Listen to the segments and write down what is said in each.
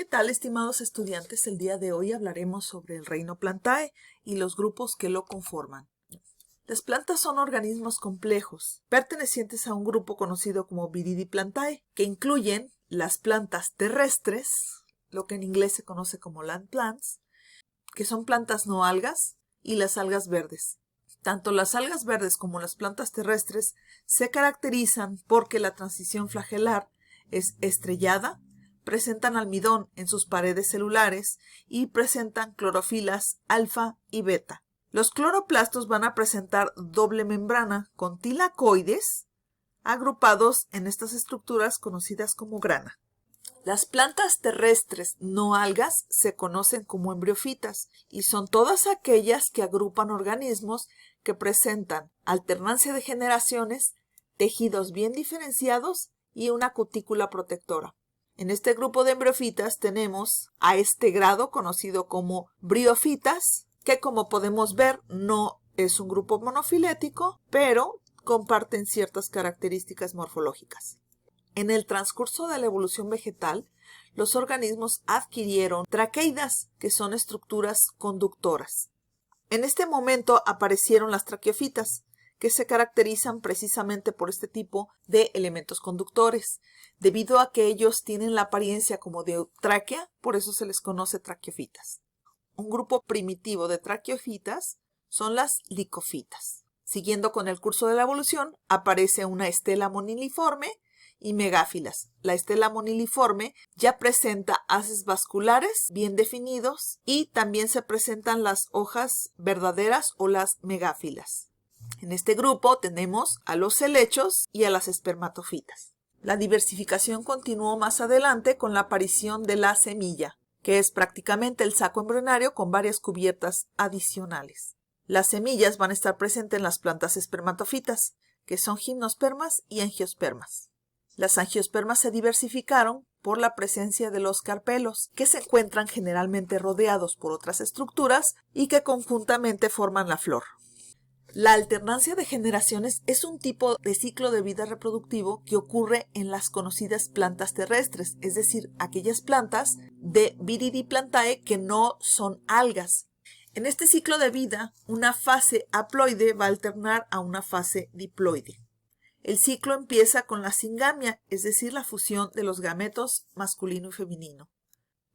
¿Qué tal, estimados estudiantes? El día de hoy hablaremos sobre el reino Plantae y los grupos que lo conforman. Las plantas son organismos complejos, pertenecientes a un grupo conocido como Viridiplantae, que incluyen las plantas terrestres, lo que en inglés se conoce como land plants, que son plantas no algas, y las algas verdes. Tanto las algas verdes como las plantas terrestres se caracterizan porque la transición flagelar es estrellada, presentan almidón en sus paredes celulares y presentan clorofilas alfa y beta. Los cloroplastos van a presentar doble membrana con tilacoides agrupados en estas estructuras conocidas como grana. Las plantas terrestres no algas se conocen como embriofitas y son todas aquellas que agrupan organismos que presentan alternancia de generaciones, tejidos bien diferenciados y una cutícula protectora. En este grupo de embriofitas tenemos a este grado conocido como briofitas, que como podemos ver no es un grupo monofilético, pero comparten ciertas características morfológicas. En el transcurso de la evolución vegetal, los organismos adquirieron traqueidas, que son estructuras conductoras. En este momento aparecieron las traqueofitas, que se caracterizan precisamente por este tipo de elementos conductores. Debido a que ellos tienen la apariencia como de tráquea, por eso se les conoce traqueofitas. Un grupo primitivo de traqueofitas son las licofitas. Siguiendo con el curso de la evolución, aparece una estela moniliforme y megáfilas. La estela moniliforme ya presenta haces vasculares bien definidos y también se presentan las hojas verdaderas o las megáfilas. En este grupo tenemos a los helechos y a las espermatofitas. La diversificación continuó más adelante con la aparición de la semilla, que es prácticamente el saco embrionario con varias cubiertas adicionales. Las semillas van a estar presentes en las plantas espermatofitas, que son gimnospermas y angiospermas. Las angiospermas se diversificaron por la presencia de los carpelos, que se encuentran generalmente rodeados por otras estructuras y que conjuntamente forman la flor. La alternancia de generaciones es un tipo de ciclo de vida reproductivo que ocurre en las conocidas plantas terrestres, es decir, aquellas plantas de Viridiplantae que no son algas. En este ciclo de vida, una fase haploide va a alternar a una fase diploide. El ciclo empieza con la singamia, es decir, la fusión de los gametos masculino y femenino.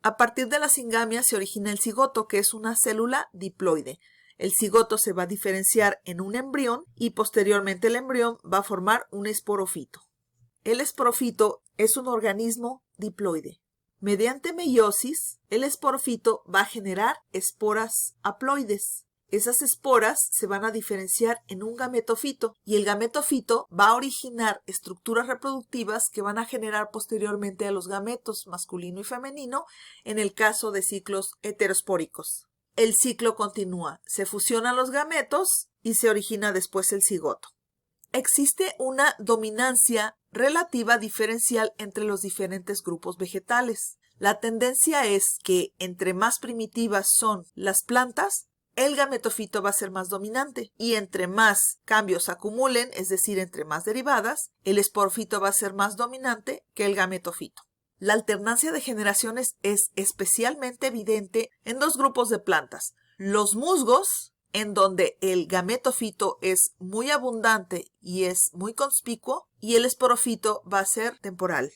A partir de la singamia se origina el cigoto, que es una célula diploide. El cigoto se va a diferenciar en un embrión y posteriormente el embrión va a formar un esporofito. El esporofito es un organismo diploide. Mediante meiosis, el esporofito va a generar esporas haploides. Esas esporas se van a diferenciar en un gametofito y el gametofito va a originar estructuras reproductivas que van a generar posteriormente a los gametos masculino y femenino en el caso de ciclos heterospóricos. El ciclo continúa, se fusionan los gametos y se origina después el cigoto. Existe una dominancia relativa diferencial entre los diferentes grupos vegetales. La tendencia es que entre más primitivas son las plantas, el gametofito va a ser más dominante y entre más cambios acumulen, es decir, entre más derivadas, el esporofito va a ser más dominante que el gametofito. La alternancia de generaciones es especialmente evidente en dos grupos de plantas. Los musgos, en donde el gametofito es muy abundante y es muy conspicuo, y el esporofito va a ser temporal.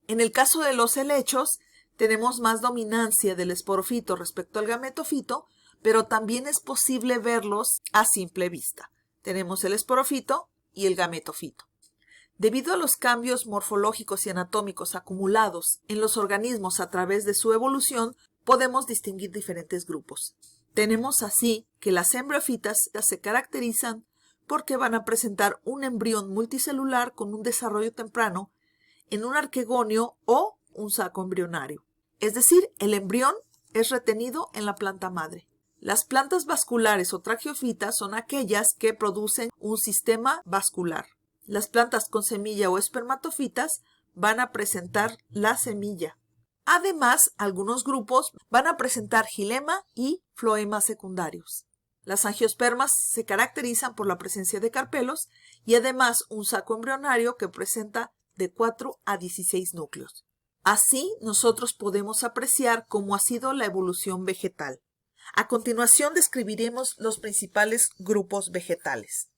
En el caso de los helechos, tenemos más dominancia del esporofito respecto al gametofito, pero también es posible verlos a simple vista. Tenemos el esporofito y el gametofito. Debido a los cambios morfológicos y anatómicos acumulados en los organismos a través de su evolución, podemos distinguir diferentes grupos. Tenemos así que las embriofitas se caracterizan porque van a presentar un embrión multicelular con un desarrollo temprano en un arquegonio o un saco embrionario. Es decir, el embrión es retenido en la planta madre. Las plantas vasculares o traqueofitas son aquellas que producen un sistema vascular. Las plantas con semilla o espermatofitas van a presentar la semilla. Además, algunos grupos van a presentar xilema y floema secundarios. Las angiospermas se caracterizan por la presencia de carpelos y además un saco embrionario que presenta de 4 a 16 núcleos. Así nosotros podemos apreciar cómo ha sido la evolución vegetal. A continuación describiremos los principales grupos vegetales.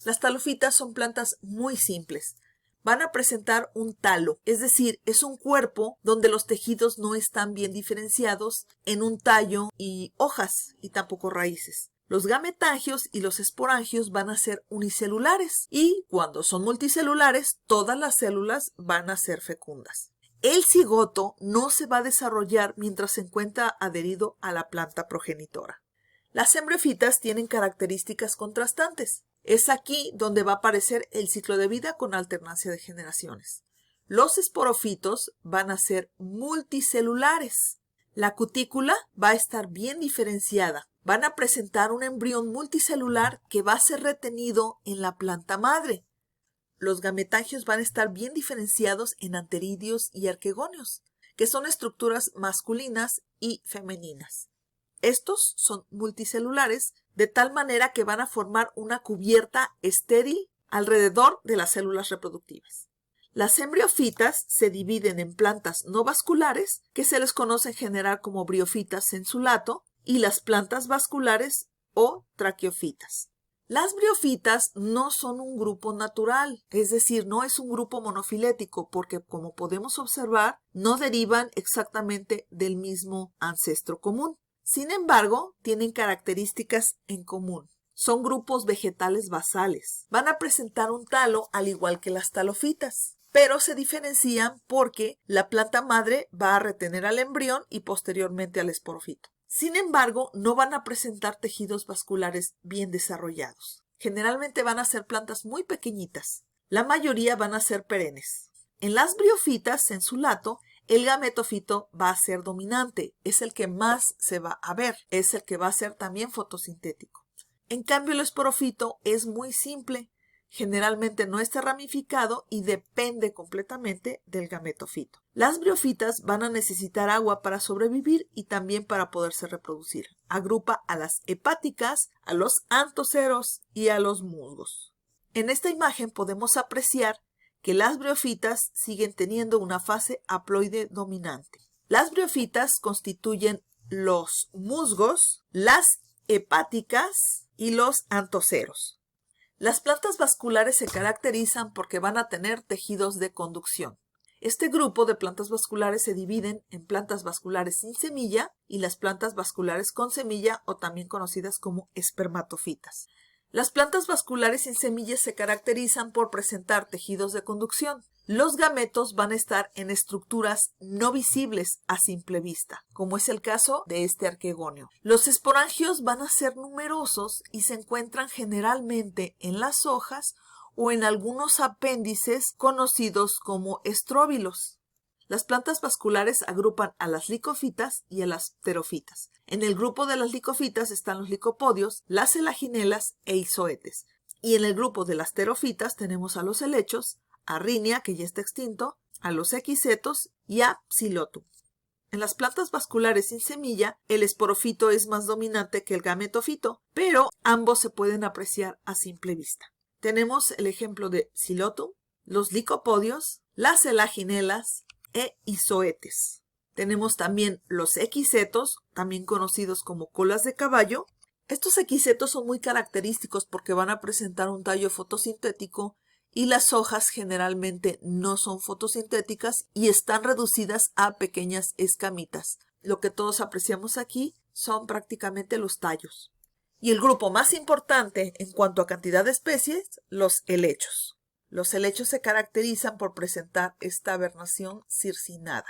Las talofitas son plantas muy simples. Van a presentar un talo, es decir, es un cuerpo donde los tejidos no están bien diferenciados en un tallo y hojas y tampoco raíces. Los gametangios y los esporangios van a ser unicelulares y cuando son multicelulares, todas las células van a ser fecundas. El cigoto no se va a desarrollar mientras se encuentra adherido a la planta progenitora. Las embriofitas tienen características contrastantes. Es aquí donde va a aparecer el ciclo de vida con alternancia de generaciones. Los esporofitos van a ser multicelulares. La cutícula va a estar bien diferenciada. Van a presentar un embrión multicelular que va a ser retenido en la planta madre. Los gametangios van a estar bien diferenciados en anteridios y arquegonios, que son estructuras masculinas y femeninas. Estos son multicelulares, de tal manera que van a formar una cubierta estéril alrededor de las células reproductivas. Las embriofitas se dividen en plantas no vasculares, que se les conoce en general como briofitas sensulato, y las plantas vasculares o traqueofitas. Las briofitas no son un grupo natural, es decir, no es un grupo monofilético, porque como podemos observar, no derivan exactamente del mismo ancestro común. Sin embargo, tienen características en común. Son grupos vegetales basales. Van a presentar un talo al igual que las talofitas, pero se diferencian porque la planta madre va a retener al embrión y posteriormente al esporofito. Sin embargo, no van a presentar tejidos vasculares bien desarrollados. Generalmente van a ser plantas muy pequeñitas. La mayoría van a ser perennes. En las briofitas sensulato, el gametofito va a ser dominante. Es el que más se va a ver. Es el que va a ser también fotosintético. En cambio, el esporofito es muy simple. Generalmente no está ramificado y depende completamente del gametofito. Las briofitas van a necesitar agua para sobrevivir y también para poderse reproducir. Agrupa a las hepáticas, a los antoceros y a los musgos. En esta imagen podemos apreciar que las briofitas siguen teniendo una fase haploide dominante. Las briofitas constituyen los musgos, las hepáticas y los antoceros. Las plantas vasculares se caracterizan porque van a tener tejidos de conducción. Este grupo de plantas vasculares se dividen en plantas vasculares sin semilla y las plantas vasculares con semilla o también conocidas como espermatofitas. Las plantas vasculares sin semillas se caracterizan por presentar tejidos de conducción. Los gametos van a estar en estructuras no visibles a simple vista, como es el caso de este arquegonio. Los esporangios van a ser numerosos y se encuentran generalmente en las hojas o en algunos apéndices conocidos como estróbilos. Las plantas vasculares agrupan a las licofitas y a las pterofitas. En el grupo de las licofitas están los licopodios, las elaginelas e izoetes. Y en el grupo de las pterofitas tenemos a los helechos, a Rhynia, que ya está extinto, a los equisetos y a Psilotum. En las plantas vasculares sin semilla, el esporofito es más dominante que el gametofito, pero ambos se pueden apreciar a simple vista. Tenemos el ejemplo de Psilotum, los licopodios, las elaginelas e izoetes. Tenemos también los equisetos, también conocidos como colas de caballo. Estos equisetos son muy característicos porque van a presentar un tallo fotosintético y las hojas generalmente no son fotosintéticas y están reducidas a pequeñas escamitas. Lo que todos apreciamos aquí son prácticamente los tallos. Y el grupo más importante en cuanto a cantidad de especies, los helechos. Los helechos se caracterizan por presentar esta vernación circinada.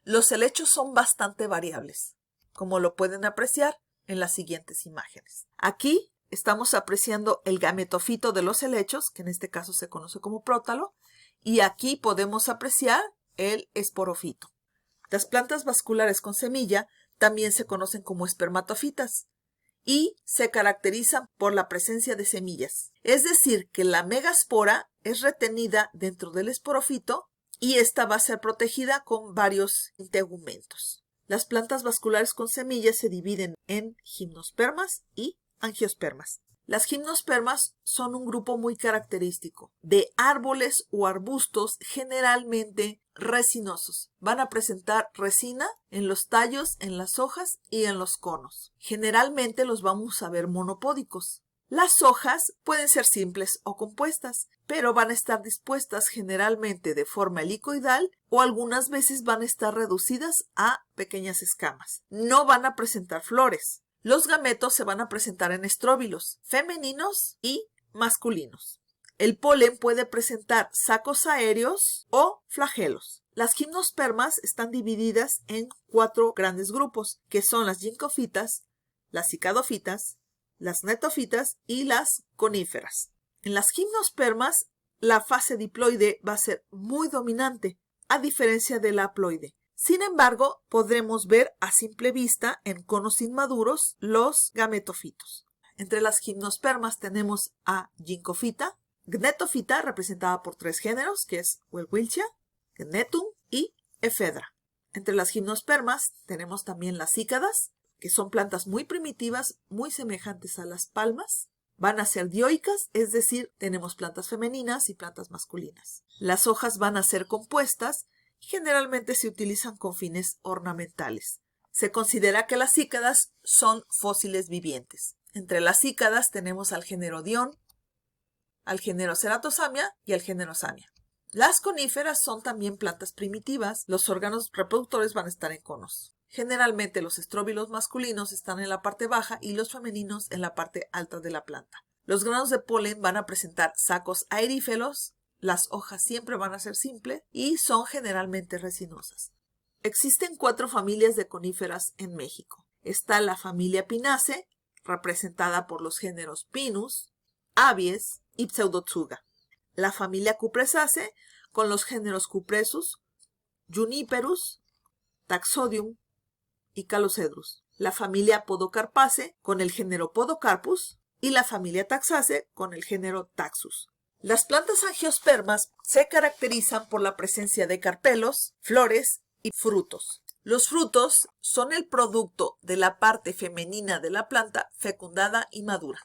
Los helechos son bastante variables, como lo pueden apreciar en las siguientes imágenes. Aquí estamos apreciando el gametofito de los helechos, que en este caso se conoce como prótalo, y aquí podemos apreciar el esporofito. Las plantas vasculares con semilla también se conocen como espermatofitas y se caracterizan por la presencia de semillas. Es decir, que la megaspora es retenida dentro del esporofito y esta va a ser protegida con varios integumentos. Las plantas vasculares con semillas se dividen en gimnospermas y angiospermas. Las gimnospermas son un grupo muy característico de árboles o arbustos generalmente resinosos. Van a presentar resina en los tallos, en las hojas y en los conos. Generalmente los vamos a ver monopódicos. Las hojas pueden ser simples o compuestas, pero van a estar dispuestas generalmente de forma helicoidal o algunas veces van a estar reducidas a pequeñas escamas. No van a presentar flores. Los gametos se van a presentar en estróbilos, femeninos y masculinos. El polen puede presentar sacos aéreos o flagelos. Las gimnospermas están divididas en 4 grandes grupos, que son las gincofitas, las cicadofitas, las cnetofitas y las coníferas. En las gimnospermas, la fase diploide va a ser muy dominante, a diferencia de la haploide. Sin embargo, podremos ver a simple vista en conos inmaduros los gametofitos. Entre las gimnospermas tenemos a ginkgofita, gnetofita, representada por 3 géneros, que es Welwitschia, Gnetum y Ephedra. Entre las gimnospermas tenemos también las cícadas, que son plantas muy primitivas, muy semejantes a las palmas. Van a ser dioicas, es decir, tenemos plantas femeninas y plantas masculinas. Las hojas van a ser compuestas y generalmente se utilizan con fines ornamentales. Se considera que las cícadas son fósiles vivientes. Entre las cícadas tenemos al género Dion, al género Ceratosamia y al género Samia. Las coníferas son también plantas primitivas. Los órganos reproductores van a estar en conos. Generalmente los estróbilos masculinos están en la parte baja y los femeninos en la parte alta de la planta. Los granos de polen van a presentar sacos aeríferos, las hojas siempre van a ser simples y son generalmente resinosas. Existen 4 familias de coníferas en México. Está la familia Pinaceae, representada por los géneros Pinus, Abies y Pseudotsuga. La familia Cupressaceae, con los géneros Cupressus, Juniperus, Taxodium y Calocedrus. La familia Podocarpaceae, con el género Podocarpus, y la familia Taxaceae, con el género Taxus. Las plantas angiospermas se caracterizan por la presencia de carpelos, flores y frutos. Los frutos son el producto de la parte femenina de la planta fecundada y madura.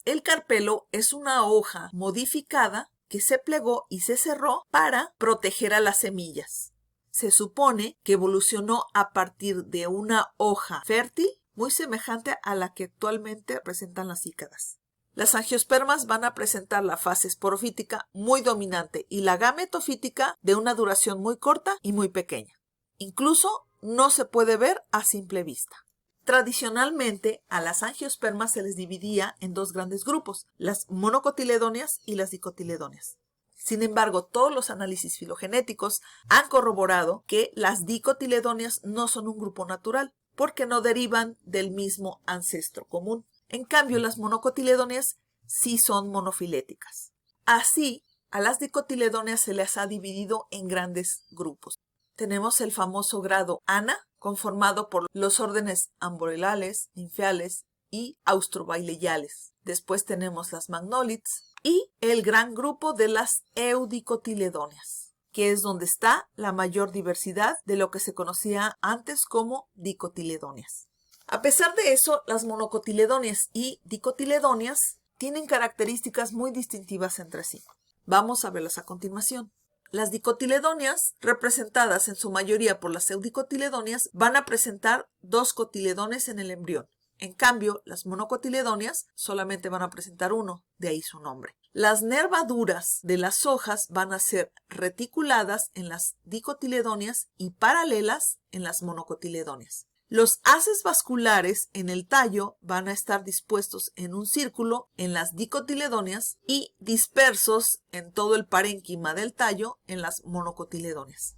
El carpelo es una hoja modificada que se plegó y se cerró para proteger a las semillas. Se supone que evolucionó a partir de una hoja fértil muy semejante a la que actualmente presentan las cícadas. Las angiospermas van a presentar la fase esporofítica muy dominante y la gametofítica de una duración muy corta y muy pequeña. Incluso no se puede ver a simple vista. Tradicionalmente, a las angiospermas se les dividía en 2 grandes grupos, las monocotiledóneas y las dicotiledóneas. Sin embargo, todos los análisis filogenéticos han corroborado que las dicotiledóneas no son un grupo natural, porque no derivan del mismo ancestro común. En cambio, las monocotiledóneas sí son monofiléticas. Así, a las dicotiledóneas se les ha dividido en grandes grupos. Tenemos el famoso grado Ana, conformado por los órdenes amborelales, ninfeales y austrobaileyales. Después tenemos las magnolids y el gran grupo de las eudicotiledóneas, que es donde está la mayor diversidad de lo que se conocía antes como dicotiledóneas. A pesar de eso, las monocotiledóneas y dicotiledóneas tienen características muy distintivas entre sí. Vamos a verlas a continuación. Las dicotiledóneas, representadas en su mayoría por las eudicotiledóneas, van a presentar 2 cotiledones en el embrión. En cambio, las monocotiledóneas solamente van a presentar 1, de ahí su nombre. Las nervaduras de las hojas van a ser reticuladas en las dicotiledóneas y paralelas en las monocotiledóneas. Los haces vasculares en el tallo van a estar dispuestos en un círculo en las dicotiledóneas y dispersos en todo el parénquima del tallo en las monocotiledóneas.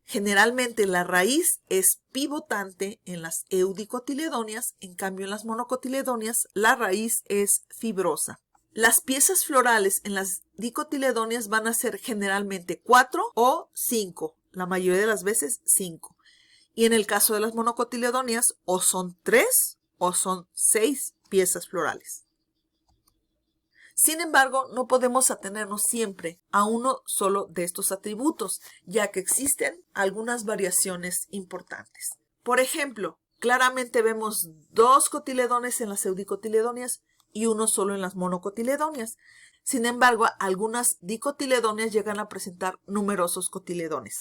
Generalmente la raíz es pivotante en las eudicotiledóneas, en cambio en las monocotiledóneas la raíz es fibrosa. Las piezas florales en las dicotiledóneas van a ser generalmente 4 o 5, la mayoría de las veces 5. Y en el caso de las monocotiledóneas, o son 3 o son 6 piezas florales. Sin embargo, no podemos atenernos siempre a uno solo de estos atributos, ya que existen algunas variaciones importantes. Por ejemplo, claramente vemos 2 cotiledones en las eudicotiledóneas y uno solo en las monocotiledóneas. Sin embargo, algunas dicotiledóneas llegan a presentar numerosos cotiledones.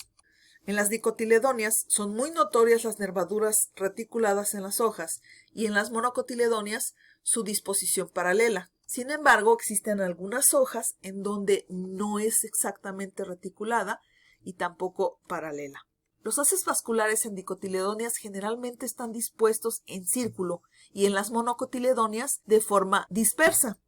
En las dicotiledóneas son muy notorias las nervaduras reticuladas en las hojas y en las monocotiledóneas su disposición paralela. Sin embargo, existen algunas hojas en donde no es exactamente reticulada y tampoco paralela. Los haces vasculares en dicotiledóneas generalmente están dispuestos en círculo y en las monocotiledóneas de forma dispersa.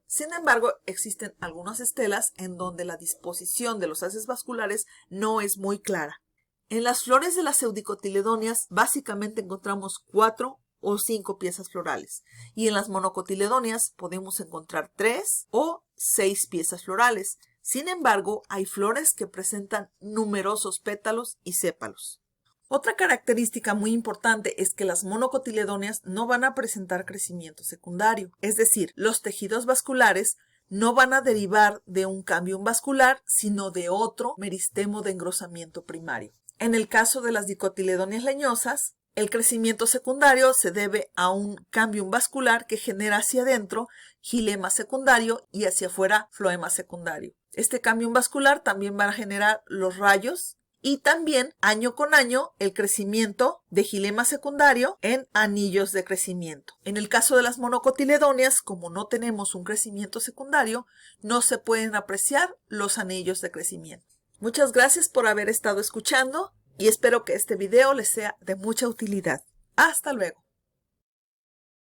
Sin embargo, existen algunas estelas en donde la disposición de los haces vasculares no es muy clara. En las flores de las eudicotiledóneas básicamente encontramos 4 o 5 piezas florales y en las monocotiledóneas podemos encontrar 3 o 6 piezas florales. Sin embargo, hay flores que presentan numerosos pétalos y sépalos. Otra característica muy importante es que las monocotiledóneas no van a presentar crecimiento secundario, es decir, los tejidos vasculares no van a derivar de un cambium vascular, sino de otro meristemo de engrosamiento primario. En el caso de las dicotiledóneas leñosas, el crecimiento secundario se debe a un cambium vascular que genera hacia adentro xilema secundario y hacia afuera floema secundario. Este cambium vascular también va a generar los rayos y también año con año el crecimiento de xilema secundario en anillos de crecimiento. En el caso de las monocotiledóneas, como no tenemos un crecimiento secundario, no se pueden apreciar los anillos de crecimiento. Muchas gracias por haber estado escuchando y espero que este video les sea de mucha utilidad. Hasta luego.